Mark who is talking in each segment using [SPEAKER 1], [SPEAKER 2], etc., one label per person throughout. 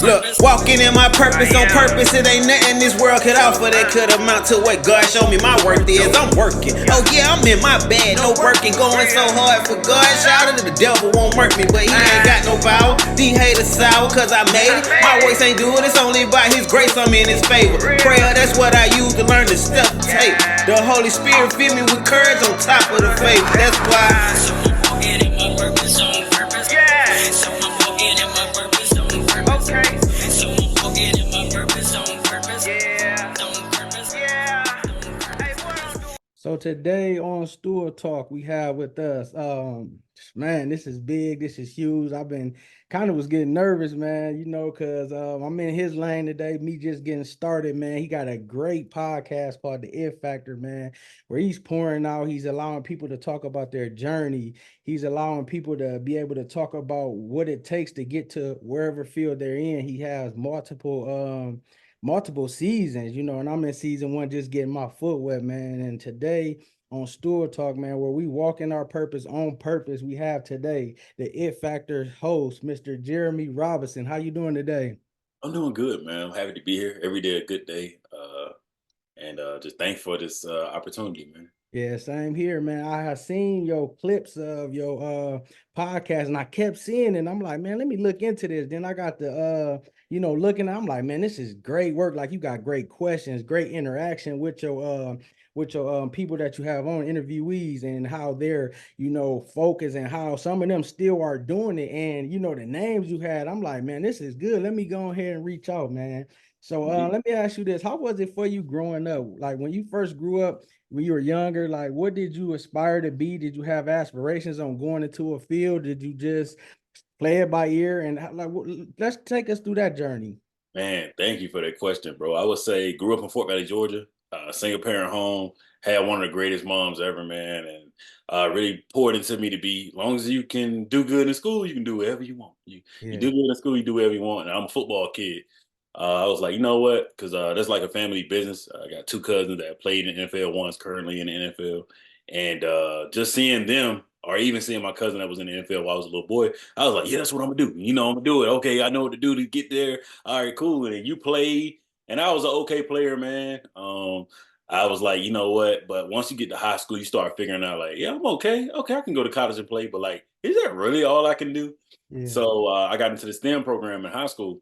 [SPEAKER 1] Look, walking in my purpose on purpose. It ain't nothing this world could offer that could amount to what God showed me my worth is. I'm working. Oh yeah, I'm in my bag, no working, going so hard for God. Shout out to the devil won't murk me, but he ain't got no power. These haters sour cause I made it. My voice ain't do it, it's only by his grace I'm in his favor. Prayer, that's what I use to learn to step tape. The Holy Spirit fill me with courage on top of the faith. That's why. So I'm walking in my purpose on purpose. Yeah. So I'm walking in my purpose on purpose. Okay. So I'm walking in my purpose on purpose. Yeah. On purpose. Yeah. Hey, what?
[SPEAKER 2] So today on Stool Talk, we have with us, man, this is big, this is huge. I've been kind of was getting nervous, man, because I'm in his lane today, me just getting started, man. He got a great podcast called The It Factor, man, where he's pouring out, he's allowing people to talk about their journey. He's allowing people to be able to talk about what it takes to get to wherever field they're in. He has multiple seasons, and I'm in season one just getting my foot wet, man. And today on Stool Talk, man, where we walk in our purpose on purpose, we have today the It Factor host, Mr. Jermey Robinson. How you doing today?
[SPEAKER 3] I'm doing good, man. I'm happy to be here. Every day a good day. And just thankful for this opportunity, man.
[SPEAKER 2] Yeah, same here, man. I have seen your clips of your podcast and I kept seeing it. And I'm like, man, let me look into this. Then I got the looking, I'm like, man, this is great work. Like you got great questions, great interaction with your people that you have on interviewees and how they're, focused and how some of them still are doing it. And the names you had, I'm like, man, this is good. Let me go ahead and reach out, man. So let me ask you this. How was it for you growing up? Like when you first grew up, when you were younger, like what did you aspire to be? Did you have aspirations on going into a field? Did you just play it by ear? And let's take us through that journey.
[SPEAKER 3] Man, thank you for that question, bro. I would say grew up in Fort Valley, Georgia, single parent home, had one of the greatest moms ever, man, and really poured into me to be, as long as you can do good in school, you can do whatever you want. You do good in school, you do whatever you want. And I'm a football kid. I was like, you know what? Because that's like a family business. I got two cousins that played in the NFL. One's currently in the NFL. And just seeing them, or even seeing my cousin that was in the NFL while I was a little boy, I was like, yeah, that's what I'm going to do. I'm going to do it. Okay, I know what to do to get there. All right, cool. And then you played. And I was an okay player, man. I was like, you know what? But once you get to high school, you start figuring out like, yeah, I'm okay. Okay, I can go to college and play. But like, is that really all I can do?
[SPEAKER 2] Yeah.
[SPEAKER 3] So I got into the STEM program in high school.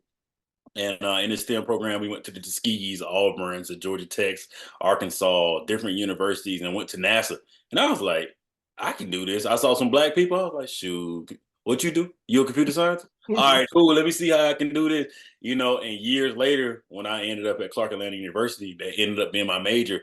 [SPEAKER 3] And in the STEM program, we went to the Tuskegees, Auburn's, the Georgia Tech's, Arkansas, different universities, and went to NASA. And I was like, I can do this. I saw some black people. I was like, shoot, what you do? You a computer science? All right, cool. Let me see how I can do this. And years later, when I ended up at Clark Atlanta University, that ended up being my major.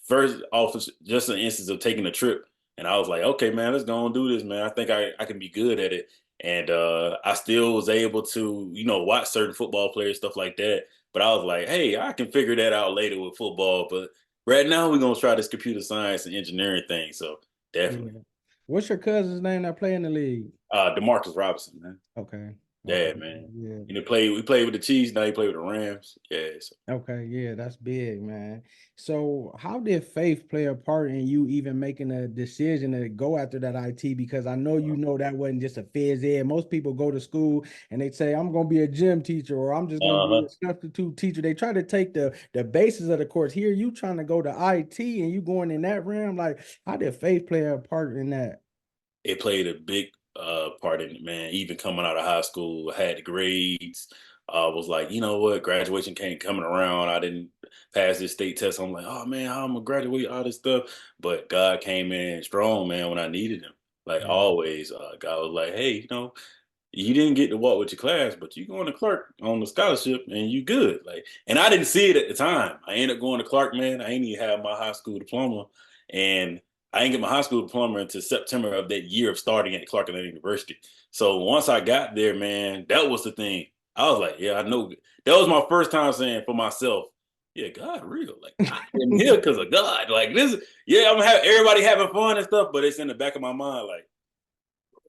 [SPEAKER 3] First off, just an instance of taking a trip. And I was like, okay, man, let's go and do this, man. I think I can be good at it. And I still was able to, watch certain football players, stuff like that. But I was like, hey, I can figure that out later with football. But right now, we're going to try this computer science and engineering thing. So definitely.
[SPEAKER 2] Yeah. What's your cousin's name that play in the league?
[SPEAKER 3] DeMarcus Robinson, man.
[SPEAKER 2] Okay.
[SPEAKER 3] Yeah, man.
[SPEAKER 2] Yeah.
[SPEAKER 3] We played with the Chiefs. Now he played with the Rams. Yeah. So.
[SPEAKER 2] Okay, yeah, that's big, man. So how did faith play a part in you even making a decision to go after that IT? Because I know that wasn't just a phys ed. Most people go to school and they say, I'm gonna be a gym teacher or I'm just gonna be a substitute teacher. They try to take the basis of the course. Here you trying to go to IT and you going in that realm. Like, how did faith play a part in that?
[SPEAKER 3] It played a big part in it, man. Even coming out of high school, I had the grades. Was like, you know what, graduation came coming around. I didn't pass this state test. I'm like, oh man, how I'm gonna graduate, all this stuff. But God came in strong, man, when I needed him. Like always, God was like, hey, you didn't get to walk with your class, but you going to Clark on the scholarship and you good. Like, and I didn't see it at the time. I ended up going to Clark, man. I ain't even have my high school diploma. And I didn't get my high school diploma until September of that year of starting at Clark Atlanta University. So once I got there, man, that was the thing. I was like, yeah, I know. That was my first time saying for myself, yeah, God real. Like, I'm here because of God. Like this, yeah, I'm having everybody having fun and stuff, but it's in the back of my mind, like,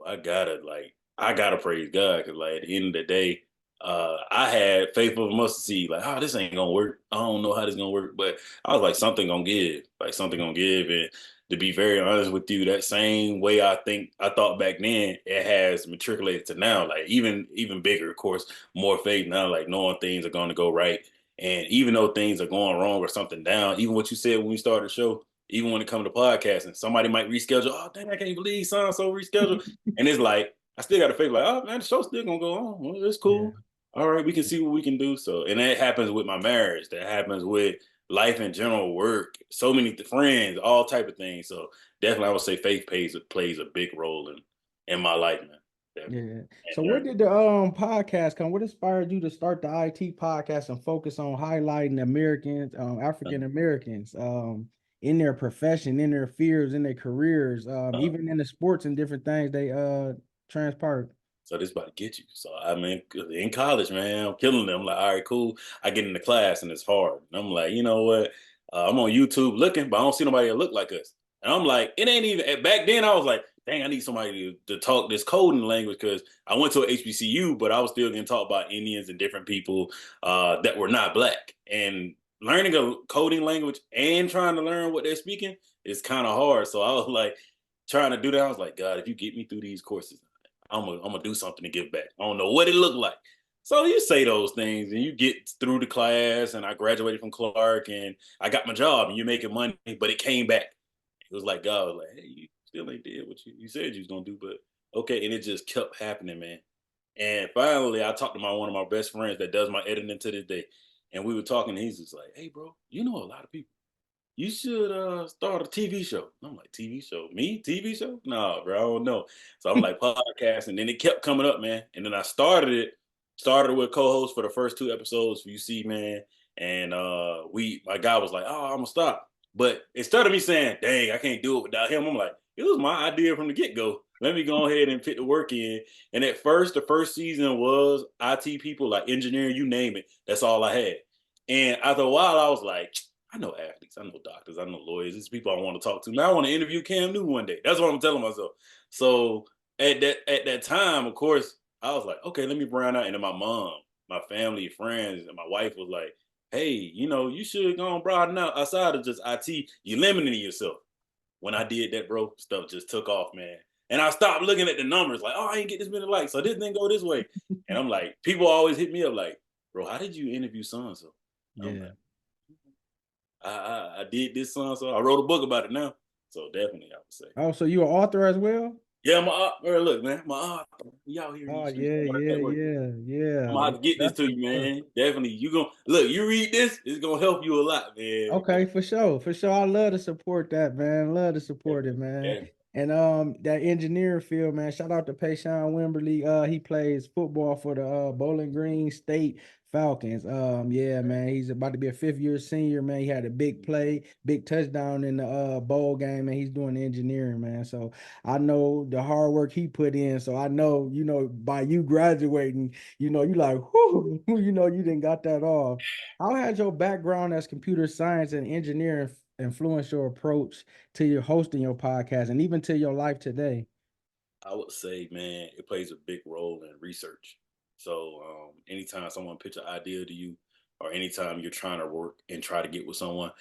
[SPEAKER 3] I gotta praise God. Cause like at the end of the day, I had faith of a mustard seed, like, this ain't gonna work. I don't know how this gonna work. But I was like, something gonna give. And to be very honest with you, that same way I thought back then, it has matriculated to now. Like even bigger, of course, more faith now, like knowing things are going to go right. And even though things are going wrong or something down, even what you said when we started the show, even when it comes to podcasting, somebody might reschedule. Oh, dang, I can't believe so and so rescheduled. And it's like, I still got to feel like, oh man, the show's still gonna go on. Well, it's
[SPEAKER 2] Yeah.
[SPEAKER 3] cool. All right, we can see what we can do. So, and that happens with my marriage. That happens with life in general, work, so many friends, all type of things. So definitely, I would say faith plays a big role in my life, man. Definitely.
[SPEAKER 2] Yeah. So
[SPEAKER 3] And
[SPEAKER 2] where
[SPEAKER 3] learn.
[SPEAKER 2] did the podcast come? What inspired you to start the IT podcast and focus on highlighting Americans, African Americans, in their profession, in their fields, in their careers,
[SPEAKER 3] Uh,
[SPEAKER 2] even in the sports and different things they transpired?
[SPEAKER 3] So this about to get you. So I mean, in college, man, I'm killing them. I'm like, all right, cool. I get into class and it's hard. And I'm like, you know what? I'm on YouTube looking, but I don't see nobody that look like us. And I'm like, it ain't even. Back then, I was like, dang, I need somebody to talk this coding language because I went to a HBCU, but I was still getting taught by Indians and different people that were not black. And learning a coding language and trying to learn what they're speaking is kind of hard. So I was like, trying to do that. I was like, God, if you get me through these courses, I'm gonna do something to give back. I don't know what it looked like. So you say those things and you get through the class and I graduated from Clark and I got my job and you're making money, but it came back. It was like God was like, hey, you still ain't did what you said you was gonna do, but okay. And it just kept happening, man. And finally I talked to one of my best friends that does my editing to this day. And we were talking and he's just like, hey bro, you know a lot of people, you should start a TV show. I'm like, TV show? Me? TV show? No, bro, I don't know. So I'm like podcast, and then it kept coming up, man. And then I started with co-host for the first 2 episodes for UC, man. And my guy was like, oh, I'm gonna stop. But instead of me saying, dang, I can't do it without him, I'm like, it was my idea from the get-go. Let me go ahead and put the work in. And at first, the first season was IT people, like engineering, you name it. That's all I had. And after a while, I was like, I know athletes, I know doctors, I know lawyers. These people I want to talk to. Man, I want to interview Cam Newton one day. That's what I'm telling myself. So at that time, of course, I was like, okay, let me brown out. And then my mom, my family, friends, and my wife was like, hey, you should go and broaden out outside of just IT. You're limiting yourself. When I did that, bro, stuff just took off, man. And I stopped looking at the numbers, like, oh, I ain't get this many likes, so this didn't go this way. And I'm like, people always hit me up like, bro, how did you interview so and so? I'm
[SPEAKER 2] Yeah.
[SPEAKER 3] like, I did this song, so I wrote a book about it now. So definitely, I would say.
[SPEAKER 2] Oh, so you an author as well?
[SPEAKER 3] Yeah, look, man, we out here in
[SPEAKER 2] Oh
[SPEAKER 3] these streets.
[SPEAKER 2] yeah, yeah,
[SPEAKER 3] Network.
[SPEAKER 2] yeah,
[SPEAKER 3] I'm
[SPEAKER 2] yeah.
[SPEAKER 3] gonna have to get this
[SPEAKER 2] That's
[SPEAKER 3] to
[SPEAKER 2] what's
[SPEAKER 3] you,
[SPEAKER 2] up.
[SPEAKER 3] man. Definitely, you gonna look. You read this, it's gonna help you a lot, man.
[SPEAKER 2] Okay, for sure. For sure. I love to support that, man. Love to support it,
[SPEAKER 3] Definitely,
[SPEAKER 2] man.
[SPEAKER 3] definitely.
[SPEAKER 2] And that engineering field, man. Shout out to Payshawn Wimberly. He plays football for the Bowling Green State Falcons. Yeah, man. He's about to be a fifth-year senior, man. He had a big play, big touchdown in the bowl game, and he's doing engineering, man. So I know the hard work he put in. So I know, by you graduating, you like, whoo, you didn't got that off. How has your background as computer science and engineering influenced your approach to your hosting your podcast and even to your life today?
[SPEAKER 3] I would say, man, it plays a big role in research. So anytime someone pitch an idea to you, or anytime you're trying to work and try to get with someone,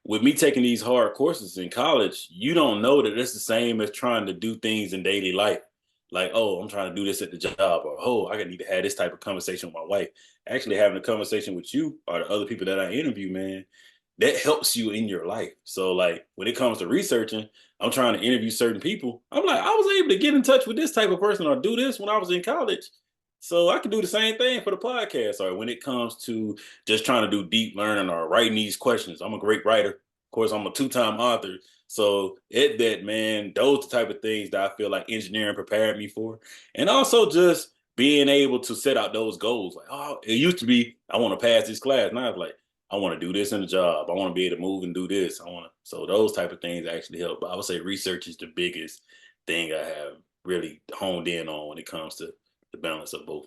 [SPEAKER 3] with me taking these hard courses in college, you don't know that it's the same as trying to do things in daily life. Like, oh, I'm trying to do this at the job, or oh, I need to have this type of conversation with my wife. Actually, having a conversation with you or the other people that I interview, man, that helps you in your life. So, like, when it comes to researching, I'm trying to interview certain people. I'm like, I was able to get in touch with this type of person or do this when I was in college. So I can do the same thing for the podcast. Or when it comes to just trying to do deep learning or writing these questions, I'm a great writer. Of course, I'm a 2-time author. So man, those the type of things that I feel like engineering prepared me for. And also just being able to set out those goals. Like, oh, it used to be, I want to pass this class. Now it's like, I want to do this in the job. I want to be able to move and do this. So those type of things actually help. But I would say research is the biggest thing I have really honed in on when it comes to the balance of both.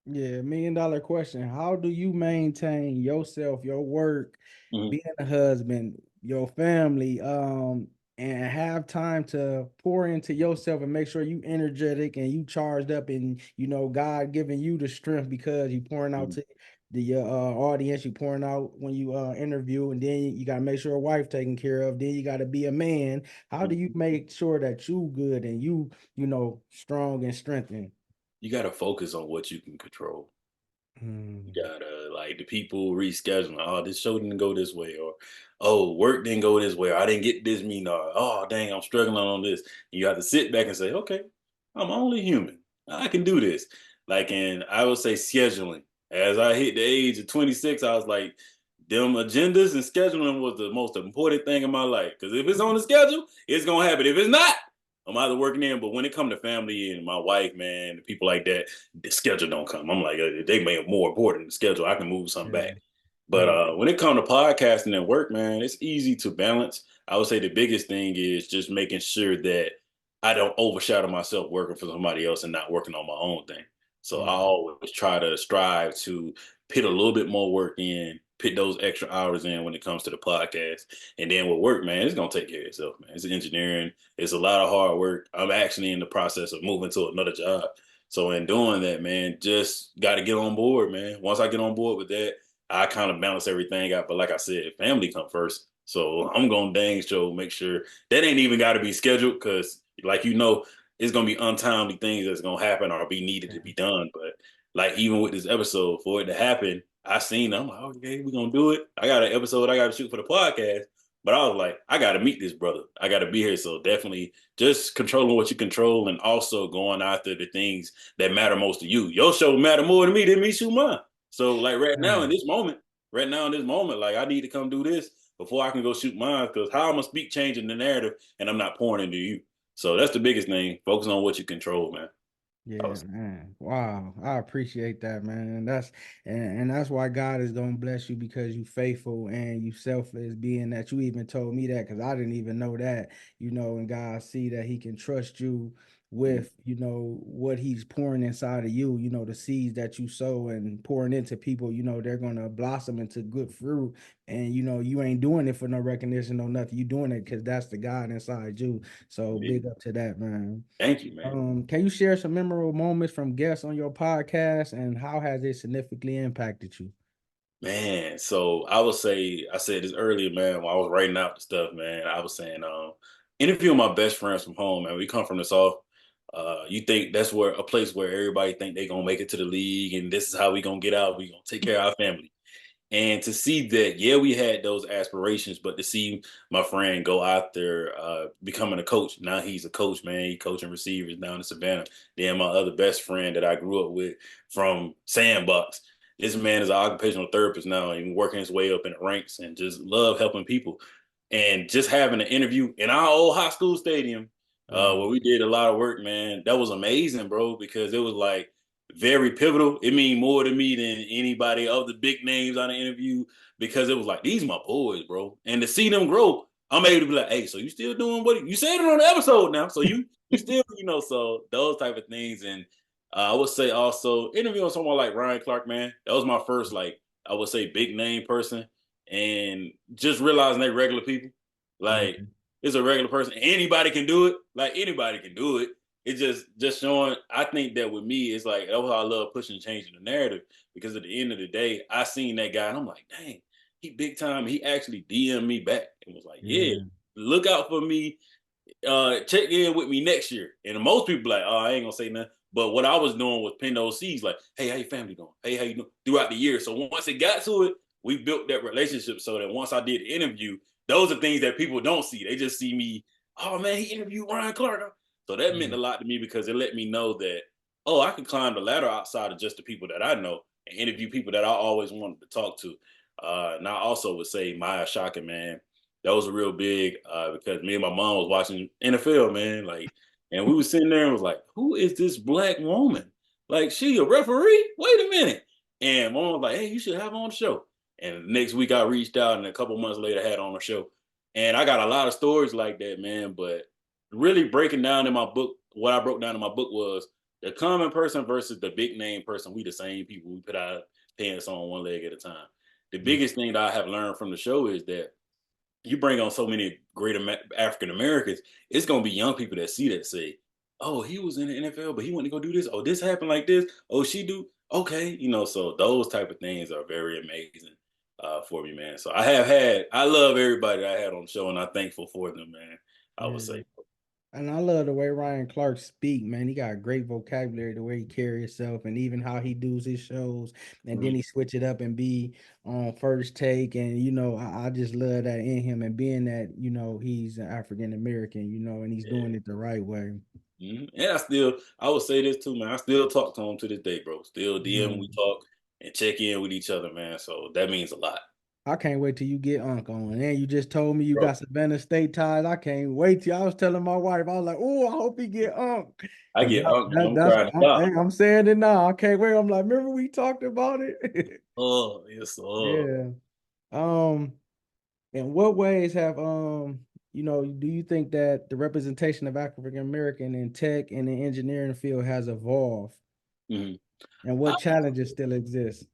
[SPEAKER 2] Yeah, $1 million question. How do you maintain yourself, your work,
[SPEAKER 3] Mhm.
[SPEAKER 2] being a husband, your family, and have time to pour into yourself and make sure you energetic and you charged up, and God giving you the strength because you pouring out to the audience, you pouring out when you interview, and then you got to make sure a wife taken care of, then you got to be a man. How do you make sure that you good and strong and strengthened?
[SPEAKER 3] You got to focus on what you can control. You
[SPEAKER 2] Mm.
[SPEAKER 3] gotta like the people rescheduling. Oh, this show didn't go this way, or oh, work didn't go this way, or I didn't get this meeting, or oh, dang, I'm struggling on this. You have to sit back and say, okay, I'm only human. I can do this. Like, and I would say scheduling. As I hit the age of 26, I was like, them agendas and scheduling was the most important thing in my life. Because if it's on the schedule, it's gonna happen. If it's not, I'm either working in. But when it come to family and my wife, man, the people like that, the schedule don't come. I'm like, they may have more important than the schedule. I can move something
[SPEAKER 2] Yeah.
[SPEAKER 3] back. But when it comes to podcasting and work, man, it's easy to balance. I would say the biggest thing is just making sure that I don't overshadow myself working for somebody else and not working on my own thing. So I
[SPEAKER 2] Yeah.
[SPEAKER 3] always try to strive to put a little bit more work in, put those extra hours in when it comes to the podcast. And then with work, man, it's gonna take care of itself, man. It's engineering, it's a lot of hard work. I'm actually in the process of moving to another job. So in doing that, man, just gotta get on board, man. Once I get on board with that, I kind of balance everything out. But like I said, family come first. So I'm gonna dang show make sure that ain't even gotta be scheduled because like it's gonna be untimely things that's gonna happen or be needed to be done. But like even with this episode, for it to happen, I seen I'm like, okay, we're gonna do it. I got an episode I gotta shoot for the podcast. But I was like, I gotta meet this brother. I gotta be here. So definitely just controlling what you control and also going after the things that matter most to you. Your show matter more to me than me shoot mine. So like right now in this moment, like I need to come do this before I can go shoot mine because how I'm gonna speak changing the narrative and I'm not pouring into you. So that's the biggest thing. Focus on what you control, man.
[SPEAKER 2] Yeah, man. Wow. I appreciate that, man. And that's why God is gonna bless you because you faithful and you selfless, being that you even told me that because I didn't even know that, and God see that he can trust you with, what he's pouring inside of you, the seeds that you sow and pouring into people, they're gonna blossom into good fruit. And you ain't doing it for no recognition or nothing. You doing it because that's the God inside you. So
[SPEAKER 3] Yeah.
[SPEAKER 2] big up to that, man.
[SPEAKER 3] Thank you, man.
[SPEAKER 2] Can you share some memorable moments from guests on your podcast and how has it significantly impacted you?
[SPEAKER 3] Man, so I would say I said this earlier, man. When I was writing out the stuff, man, I was saying, interviewing my best friends from home, man. We come from the South. You think that's where a place where everybody think they gonna make it to the league, and this is how we gonna get out. We gonna take care of our family. And to see that, yeah, we had those aspirations, but to see my friend go out there becoming a coach. Now he's a coach, man. He coaching receivers down in Savannah. Then my other best friend that I grew up with from Sandbox. This man is an occupational therapist now and working his way up in the ranks and just love helping people. And just having an interview in our old high school stadium
[SPEAKER 2] Wow.
[SPEAKER 3] where we did a lot of work, man, that was amazing, bro, because it was like very pivotal. It mean more to me than anybody of the big names on the interview because it was like, these my boys, bro. And to see them grow, I'm able to be like, hey, so you still doing what you said it on the episode now. So you still, so those type of things. And I would say also interviewing someone like Ryan Clark, man, that was my first, like, I would say big name person. And just realizing they regular people. Like,
[SPEAKER 2] Mhm.
[SPEAKER 3] it's a regular person. Anybody can do it. Like anybody can do it. It's just showing. I think that with me, it's like that's why I love pushing and changing the narrative because at the end of the day, I seen that guy and I'm like, dang, he big time. He actually DM'd me back and was like, yeah,
[SPEAKER 2] Yeah.
[SPEAKER 3] look out for me. Check in with me next year. And most people like, oh, I ain't gonna say nothing. But what I was doing was pin those seeds, like, hey, how your family doing? Hey, how you doing? Throughout the year. So once it got to it, we built that relationship so that once I did the interview, those are things that people don't see. They just see me, oh man, he interviewed Ryan Clark. So that meant
[SPEAKER 2] Yeah.
[SPEAKER 3] a lot to me because it let me know that, oh, I can climb the ladder outside of just the people that I know and interview people that I always wanted to talk to. And I also would say Maya Shaka, man, that was a real big because me and my mom was watching NFL, man. Like, and we was sitting there and was like, who is this black woman? Like, she a referee? Wait a minute. And mom was like, hey, you should have her on the show. And next week I reached out and a couple months later had her on the show. And I got a lot of stories like that, man. But really breaking down in my book, what I broke down in my book was the common person versus the big name person. We the same people. We put our pants on one leg at a time. The
[SPEAKER 2] Yeah.
[SPEAKER 3] biggest thing that I have learned from the show is that you bring on so many great African Americans, it's gonna be young people that see that say, "Oh, he was in the NFL, but he went to go do this. Oh, this happened like this. Oh, she do okay." So those type of things are very amazing for me, man. So I love everybody that I had on the show, and I'm thankful for them, man. I would
[SPEAKER 2] Yeah.
[SPEAKER 3] say.
[SPEAKER 2] And I love the way Ryan Clark speak, man. He got great vocabulary, the way he carry himself, and even how he does his shows. And then
[SPEAKER 3] Mhm.
[SPEAKER 2] he switch it up and be on First Take. And I just love that in him. And being that he's an African American, and he's
[SPEAKER 3] Yeah.
[SPEAKER 2] doing it the right way.
[SPEAKER 3] And I would say this too, man. I still talk to him to this day, bro. Still DM, we
[SPEAKER 2] Mhm.
[SPEAKER 3] talk and check in with each other, man. So that means a lot,
[SPEAKER 2] I can't wait till you get Unc on. And you just told me you
[SPEAKER 3] bro.
[SPEAKER 2] got Savannah State ties. I can't wait till I was telling my wife, I was like, oh, I hope he get Unc.
[SPEAKER 3] I
[SPEAKER 2] And
[SPEAKER 3] get man. I'm
[SPEAKER 2] that's
[SPEAKER 3] crying to God.
[SPEAKER 2] hey, I'm saying it now. I can't wait. I'm like, remember we talked about it?
[SPEAKER 3] Oh, yes,
[SPEAKER 2] Yeah. Um, in what ways have do you think that the representation of African American in tech and the engineering field has evolved?
[SPEAKER 3] Mhm.
[SPEAKER 2] And
[SPEAKER 3] I,
[SPEAKER 2] what challenges still exist?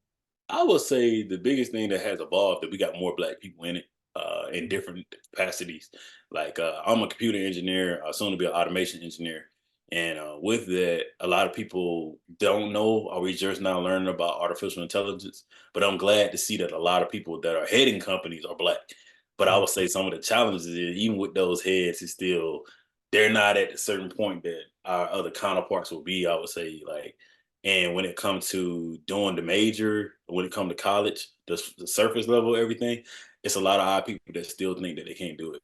[SPEAKER 3] I would say the biggest thing that has evolved that we got more black people in it in different capacities. Like I'm a computer engineer, soon to be an automation engineer. And with that, a lot of people don't know, or we just now learning about artificial intelligence. But I'm glad to see that a lot of people that are heading companies are black. But I
[SPEAKER 2] Mm,
[SPEAKER 3] would say some of the challenges is even with those heads, it's still they're not at a certain point that our other counterparts will be. I would say like and when it comes to doing the major, when it comes to college, the surface level, everything, it's a lot of odd people that still think that they can't do it.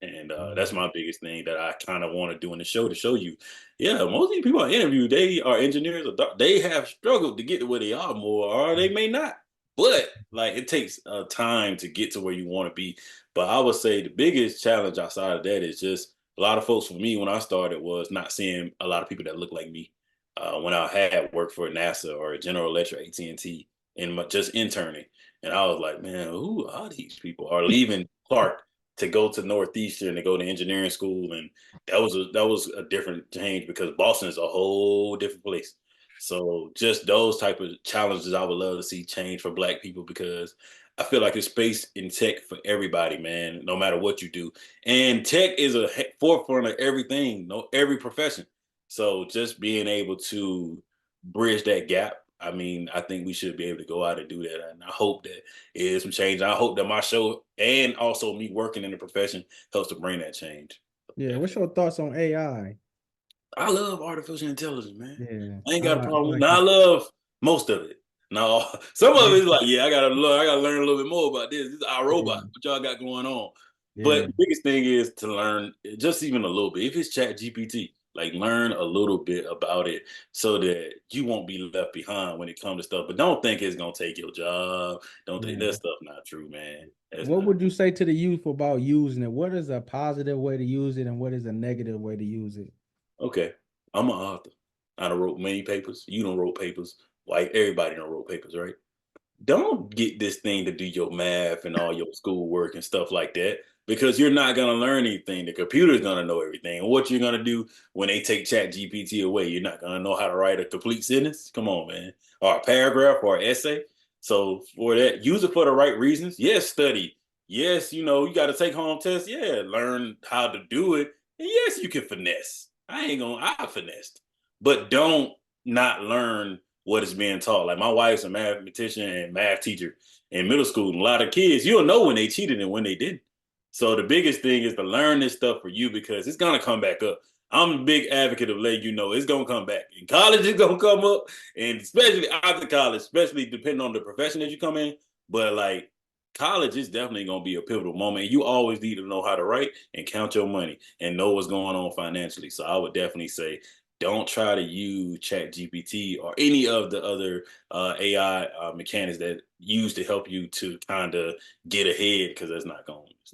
[SPEAKER 3] And that's
[SPEAKER 2] mm,
[SPEAKER 3] my biggest thing that I kind of want to do in the show to show you. Yeah, most of these people I interview, they are engineers or they have struggled to get to where they are more, or they may not. But like it takes time to get to where you want to be. But I would say the biggest challenge outside of that is just a lot of folks for me when I started was not seeing a lot of people that look like me. When I had worked for NASA or General Electric, AT&T, and just interning, and I was like, man, who are these people? Are leaving Clark to go to Northeastern to go to engineering school, and that was a different change because Boston is a whole different place. So just those type of challenges, I would love to see change for Black people because I feel like there's space in tech for everybody, man. No matter what you do, and tech is a forefront of everything, no every profession. So just being able to bridge that gap. I mean, I think we should be able to go out and do that. And I hope that is some change. I hope that my show and also me working in the profession helps to bring that change.
[SPEAKER 2] yeah. What's
[SPEAKER 3] Definitely.
[SPEAKER 2] your thoughts on AI?
[SPEAKER 3] I love artificial intelligence, man.
[SPEAKER 2] Yeah,
[SPEAKER 3] I ain't
[SPEAKER 2] I
[SPEAKER 3] got a
[SPEAKER 2] like I
[SPEAKER 3] problem.
[SPEAKER 2] like
[SPEAKER 3] Now I
[SPEAKER 2] it.
[SPEAKER 3] love most of it. No, some of
[SPEAKER 2] Yeah,
[SPEAKER 3] it is like, yeah, I gotta learn a little bit more about this. This is our robot. What y'all got going on? But
[SPEAKER 2] yeah,
[SPEAKER 3] the biggest thing is to learn just even a little bit. If it's Chat GPT, like learn a little bit about it so that you won't be left behind when it comes to stuff. But don't think it's gonna take your job. Don't think that
[SPEAKER 2] yeah.
[SPEAKER 3] stuff not true, man. That's
[SPEAKER 2] What
[SPEAKER 3] not.
[SPEAKER 2] would you say to the youth about using it? What is a positive way to use it, and what is a negative way to use it?
[SPEAKER 3] Okay, I'm an author. I done wrote many papers. You done wrote papers. Like everybody done wrote papers, right? Don't get this thing to do your math and all your schoolwork and stuff like that because you're not going to learn anything. The computer's going to know everything. And what you're going to do when they take Chat GPT away, you're not going to know how to write a complete sentence. Come on, man. Or a paragraph or an essay. So for that, use it for the right reasons. Yes, study. Yes, you got to take home tests. Yeah, learn how to do it. And yes, you can finesse. I finessed. But don't not learn what is being taught. Like my wife's a mathematician and math teacher in middle school. And a lot of kids, you'll know when they cheated and when they didn't. So the biggest thing is to learn this stuff for you because it's gonna come back up. I'm a big advocate of letting you know it's gonna come back. In college, it's gonna come up, and especially after college, especially depending on the profession that you come in. But like college is definitely gonna be a pivotal moment. You always need to know how to write and count your money and know what's going on financially. So I would definitely say don't try to use Chat GPT or any of the other AI mechanics that use to help you to kind of get ahead because that's not going. It's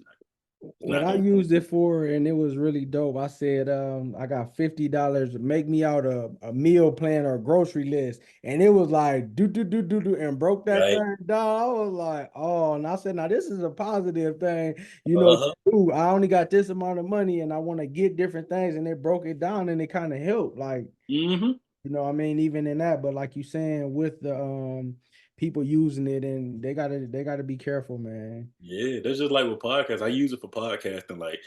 [SPEAKER 2] What
[SPEAKER 3] not
[SPEAKER 2] I
[SPEAKER 3] going.
[SPEAKER 2] used it for, and it was really dope. I said, I got $50. Make me out a meal plan or a grocery list, and it was like do, and broke that
[SPEAKER 3] Right.
[SPEAKER 2] thing down. I was like, oh, and I said, now this is a positive thing,
[SPEAKER 3] Uh-huh.
[SPEAKER 2] Ooh, I only got this amount of money, and I want to get different things, and it broke it down, and it kind of helped, like.
[SPEAKER 3] Hmm.
[SPEAKER 2] I mean, even in that, but like you saying with people using it, and they gotta be careful, man.
[SPEAKER 3] Yeah, that's just like with podcasts. I use it for podcasting. Like,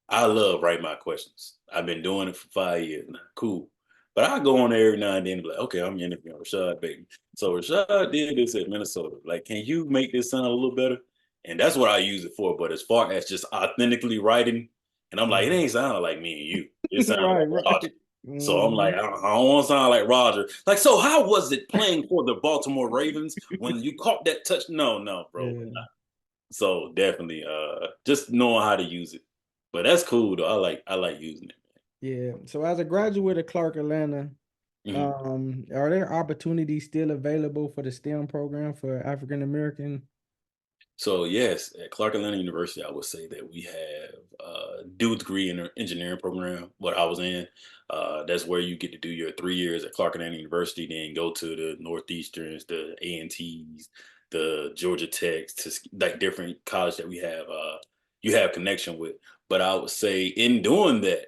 [SPEAKER 3] I love write my questions. I've been doing it for 5 years now. Cool. But I go on there every now and then and be like, okay, I'm interviewing Rashad Bateman. So Rashad did this at Minnesota. Like, can you make this sound a little better? And that's what I use it for. But as far as just authentically writing, and I'm like, it ain't sounding like me and you. It sounds
[SPEAKER 2] Right,
[SPEAKER 3] like Roger.
[SPEAKER 2] right.
[SPEAKER 3] So I'm like,
[SPEAKER 2] Mhm.
[SPEAKER 3] I don't want to sound like Roger. Like, so how was it playing for the Baltimore Ravens when you caught that touch? No, no, bro.
[SPEAKER 2] Yeah.
[SPEAKER 3] So definitely just knowing how to use it. But that's cool though. I like using it.
[SPEAKER 2] Yeah. So as a graduate of Clark Atlanta,
[SPEAKER 3] Mhm.
[SPEAKER 2] are there opportunities still available for the STEM program for African American?
[SPEAKER 3] So yes, at Clark Atlanta University, I would say that we have a dual degree in the engineering program. What I was in, that's where you get to do your 3 years at Clark Atlanta University, then go to the Northeasterns, the A&Ts, the Georgia Techs, to like different college that we have. You have connection with. But I would say in doing that,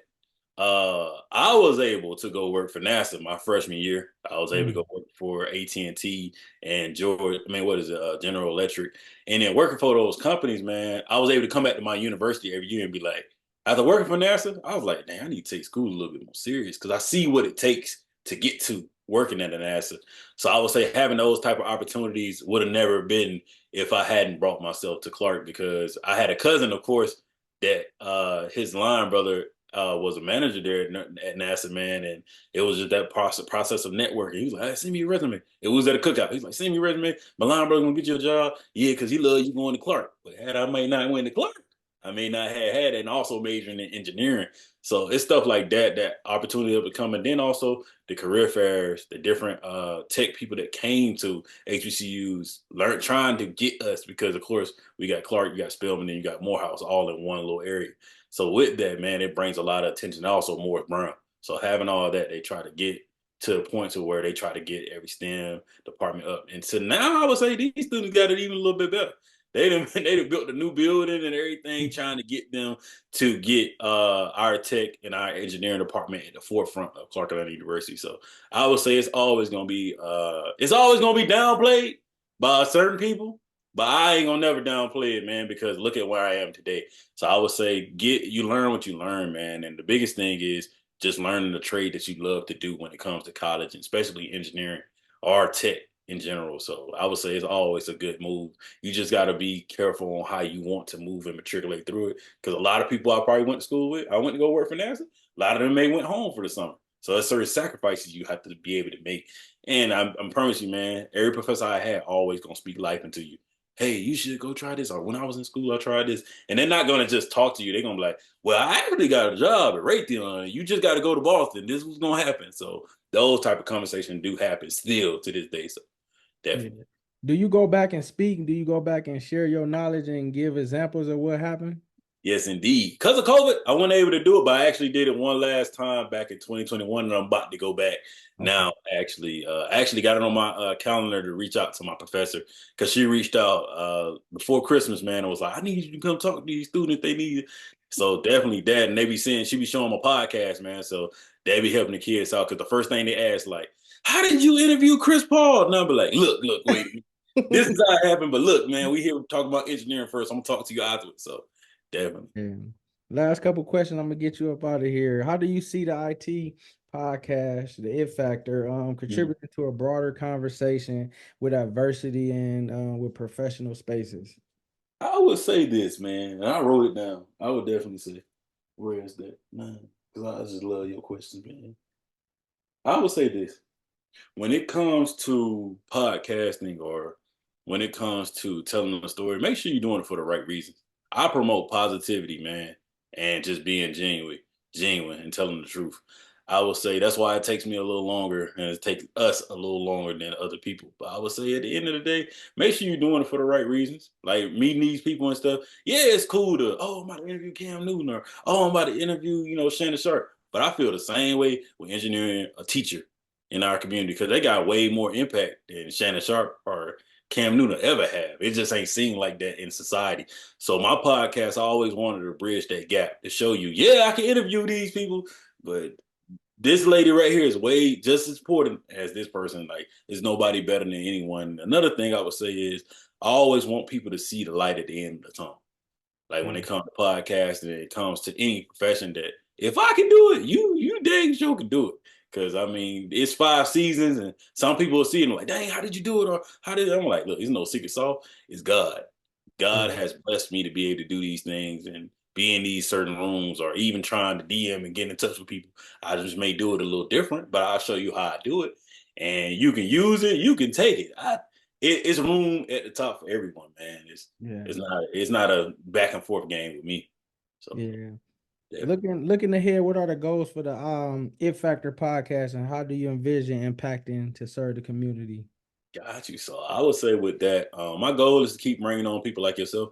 [SPEAKER 3] I was able to go work for NASA my freshman year. I was able to go
[SPEAKER 2] Mm.
[SPEAKER 3] work for AT&T and George. I mean, what is it? General Electric. And then working for those companies, man, I was able to come back to my university every year and be like, after working for NASA, I was like, dang, I need to take school a little bit more serious because I see what it takes to get to working at a NASA. So I would say having those type of opportunities would have never been if I hadn't brought myself to Clark, because I had a cousin, of course, that his line brother was a manager there at NASA, man, and it was just that process of networking. He was like, hey, send me your resume. It was at a cookout. He's like, send me your resume. My line brother gonna get you a job. Yeah, because he loves you going to Clark. But had I may not went to Clark, I may not have had it, and also majoring in engineering. So it's stuff like that, that opportunity of becoming. Then also the career fairs, the different tech people that came to HBCUs, trying to get us, because of course we got Clark, you got Spelman, and you got Morehouse all in one little area. So with that, man, it brings a lot of attention. Also, Morris Brown. So having all that, they try to get to a point to where they try to get every STEM department up. And so now I would say these students got it even a little bit better. They done built a new building and everything, trying to get them to get our tech and our engineering department at the forefront of Clark Atlanta University. So I would say it's always gonna be downplayed by certain people, but I ain't gonna never downplay it, man, because look at where I am today. So I would say you learn what you learn, man. And the biggest thing is just learning the trade that you love to do when it comes to college, and especially engineering or tech in general. So I would say it's always a good move. You just got to be careful on how you want to move and matriculate through it. Because a lot of people I probably went to school with, I went to go work for NASA. A lot of them may went home for the summer. So there's certain sacrifices you have to be able to make. And I'm promise you, man, every professor I had always gonna speak life into you. Hey, you should go try this. Or when I was in school, I tried this. And they're not going to just talk to you. They're going to be like, well, I actually got a job at Raytheon. You just got to go to Boston. This was going to happen. So those type of conversations do happen still to this day. So
[SPEAKER 2] Yeah.
[SPEAKER 3] definitely.
[SPEAKER 2] Do you go back and speak? Do you go back and share your knowledge and give examples of what happened?
[SPEAKER 3] Yes, indeed. Because of COVID, I wasn't able to do it, but I actually did it one last time back in 2021, and I'm about to go back
[SPEAKER 2] Okay.
[SPEAKER 3] now. Actually, I actually got it on my calendar to reach out to my professor, because she reached out before Christmas, man. And was like, I need you to come talk to these students. They need it. So definitely that, and they be saying she be showing my podcast, man. So they be helping the kids out, because the first thing they ask, like, how did you interview Chris Paul? And I'll be like, look, wait. This is how it happened, but look, man, we here talking about engineering first. I'm gonna talk to you afterwards. So definitely.
[SPEAKER 2] Yeah. Last couple questions. I'm gonna get you up out of here. How do you see the IT podcast, the It Factor,
[SPEAKER 3] Mhm.
[SPEAKER 2] contributing to a broader conversation with adversity and with professional spaces?
[SPEAKER 3] I would say this, man, and I wrote it down. I would definitely say, where is that, man? Because I just love your questions, man. I would say this: when it comes to podcasting, or when it comes to telling a story, make sure you're doing it for the right reasons. I promote positivity, man, and just being genuine and telling the truth. I would say that's why it takes me a little longer, and it takes us a little longer than other people. But I would say at the end of the day, make sure you're doing it for the right reasons. Like meeting these people and stuff. Yeah, it's cool to, oh, I'm about to interview Cam Newton, or oh, I'm about to interview, Shannon Sharp. But I feel the same way with engineering a teacher in our community, because they got way more impact than Shannon Sharp or Cam Newton ever have. It just ain't seen like that in society. So my podcast, I always wanted to bridge that gap to show you, yeah, I can interview these people, but this lady right here is way just as important as this person. Like, there's nobody better than anyone. Another thing I would say is I always want people to see the light at the end of the tunnel. Like when it comes to podcasting and it comes to any profession, that if I can do it, you dang sure can do it. Cause I mean, it's 5 seasons and some people will see it and like, dang, how did you do it? Or how did I'm like, look, there's no secret sauce. It's God. God has blessed me to be able to do these things and be in these certain rooms or even trying to DM and get in touch with people. I just may do it a little different, but I'll show you how I do it. And you can use it, you can take it. It's room at the top for everyone, man. It's not a back and forth game with me. So
[SPEAKER 2] Yeah.
[SPEAKER 3] definitely.
[SPEAKER 2] Looking ahead, what are the goals for the It Factor podcast, and how do you envision impacting to serve the community?
[SPEAKER 3] Got you. So I would say with that, my goal is to keep bringing on people like yourself.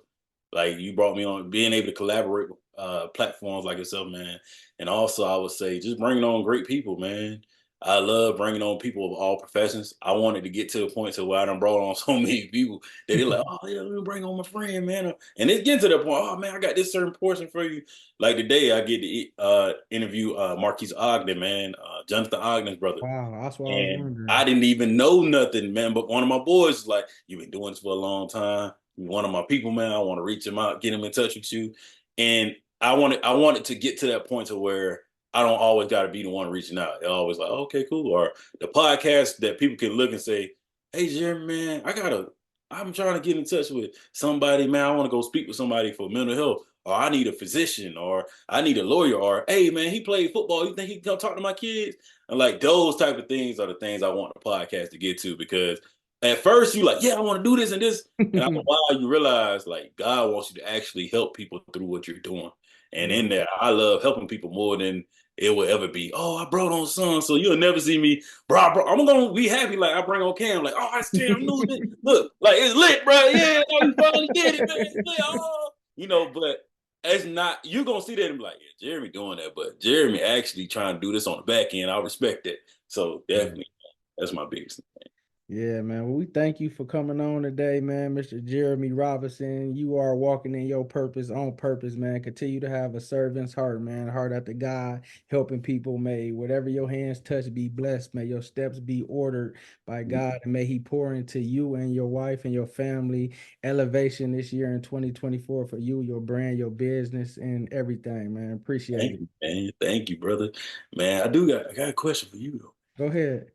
[SPEAKER 3] Like you brought me on, being able to collaborate with platforms like yourself, man. And also, I would say just bringing on great people, man. I love bringing on people of all professions. I wanted to get to a point to where I done brought on so many people that they're like, oh yeah, let me bring on my friend, man. And it's getting to the point, oh man, I got this certain portion for you. Like today, I get to interview Marquise Ogden, man, Jonathan Ogden's brother.
[SPEAKER 2] Wow, that's what I was
[SPEAKER 3] And I
[SPEAKER 2] wondering.
[SPEAKER 3] didn't even know nothing, man. But one of my boys was like, you've been doing this for a long time. You're one of my people, man. I want to reach him out, get him in touch with you. And I wanted to get to that point to where I don't always got to be the one reaching out. They're always like, okay, cool. Or the podcast that people can look and say, hey, Jeremy, man, I'm trying to get in touch with somebody, man. I want to go speak with somebody for mental health. Or I need a physician, or I need a lawyer, or hey, man, he played football. You think he can come talk to my kids? And like those type of things are the things I want the podcast to get to, because at first you like, yeah, I want to do this and this. And after a while you realize like God wants you to actually help people through what you're doing. And
[SPEAKER 2] Yeah.
[SPEAKER 3] in there, I love helping people more than it will ever be. Oh, I brought on son, so you'll never see me, bro. I'm gonna be happy like I bring on Cam, like, oh, it's Cam Newton. Look, like it's lit, bro. Yeah, oh, you finally did it, man. It's lit. Oh. But it's not, you're gonna see that and be like, yeah, Jeremy doing that, but Jeremy actually trying to do this on the back end. I respect that. So
[SPEAKER 2] Yeah.
[SPEAKER 3] definitely that's my biggest thing.
[SPEAKER 2] Yeah, man. Well, we thank you for coming on today, man. Mr. Jermey Robinson, you are walking in your purpose on purpose, man. Continue to have a servant's heart, man. Heart after God, helping people. May whatever your hands touch be blessed. May your steps be ordered by God. And may He pour into you and your wife and your family elevation this year in 2024 for you, your brand, your business, and everything, man. Appreciate
[SPEAKER 3] Thank
[SPEAKER 2] it.
[SPEAKER 3] you, man. Thank you, brother. Man, I got a question for you though.
[SPEAKER 2] Go ahead.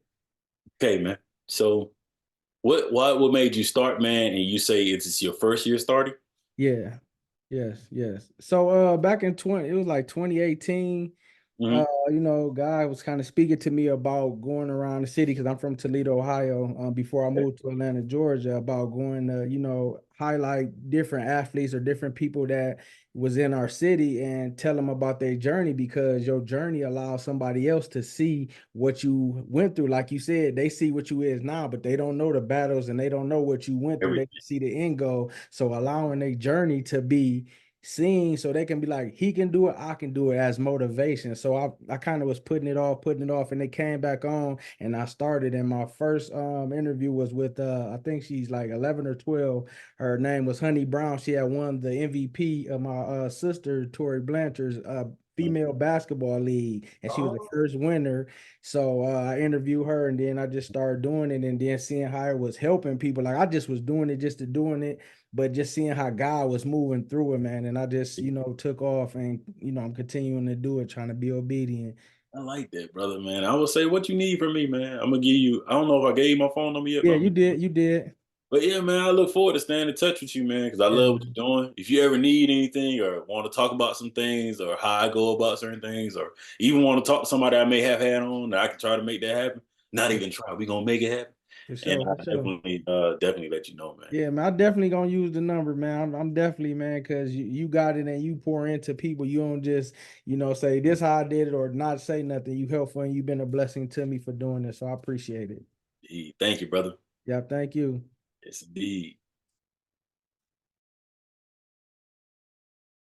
[SPEAKER 3] Okay, man. So what made you start, man? And you say it's your first year starting?
[SPEAKER 2] Yeah. Yes. So back in it was like 2018.
[SPEAKER 3] Mm-hmm.
[SPEAKER 2] Guy was kind of speaking to me about going around the city because I'm from Toledo, Ohio. Before I moved to Atlanta, Georgia, about going to, highlight different athletes or different people that was in our city and tell them about their journey, because your journey allows somebody else to see what you went through. Like you said, they see what you is now, but they don't know the battles and they don't know what you went through. They
[SPEAKER 3] Everything.
[SPEAKER 2] can see the end goal. So allowing their journey to be seen so they can be like, he can do it, I can do it, as motivation. So I kind of was putting it off, and it came back on and I started. And my first interview was with I think she's like 11 or 12. Her name was Honey Brown. She had won the MVP of my sister Tori Blanchard's female basketball league, and she was the
[SPEAKER 3] Oh,
[SPEAKER 2] first winner. So I interviewed her, and then I just started doing it, and then seeing how it was helping people. Like I just was doing it just to doing it, but just seeing how God was moving through it, man. And I just, took off, and, I'm continuing to do it, trying to be obedient.
[SPEAKER 3] I like that, brother, man. I would say what you need from me, man. I'm gonna give you, I don't know if I gave you my phone number yet,
[SPEAKER 2] Yeah,
[SPEAKER 3] but
[SPEAKER 2] you did. You did.
[SPEAKER 3] yeah, man, I look forward to staying in touch with you, man, because I
[SPEAKER 2] Yeah,
[SPEAKER 3] love what
[SPEAKER 2] man.
[SPEAKER 3] you're doing. If you ever need anything or want to talk about some things or how I go about certain things, or even want to talk to somebody I may have had on that I can try to make that happen, not
[SPEAKER 2] For,
[SPEAKER 3] even try, we gonna make it happen.
[SPEAKER 2] for
[SPEAKER 3] And
[SPEAKER 2] sure.
[SPEAKER 3] I
[SPEAKER 2] For sure.
[SPEAKER 3] definitely let you know, man.
[SPEAKER 2] Yeah, man. I definitely gonna use the number, man. I'm definitely, man, because you got it and you pour into people. You don't just, say this how I did it or not say nothing. You helpful and you've been a blessing to me for doing this. So I appreciate it.
[SPEAKER 3] Thank you, brother.
[SPEAKER 2] Yeah, thank you.
[SPEAKER 3] Yes, indeed.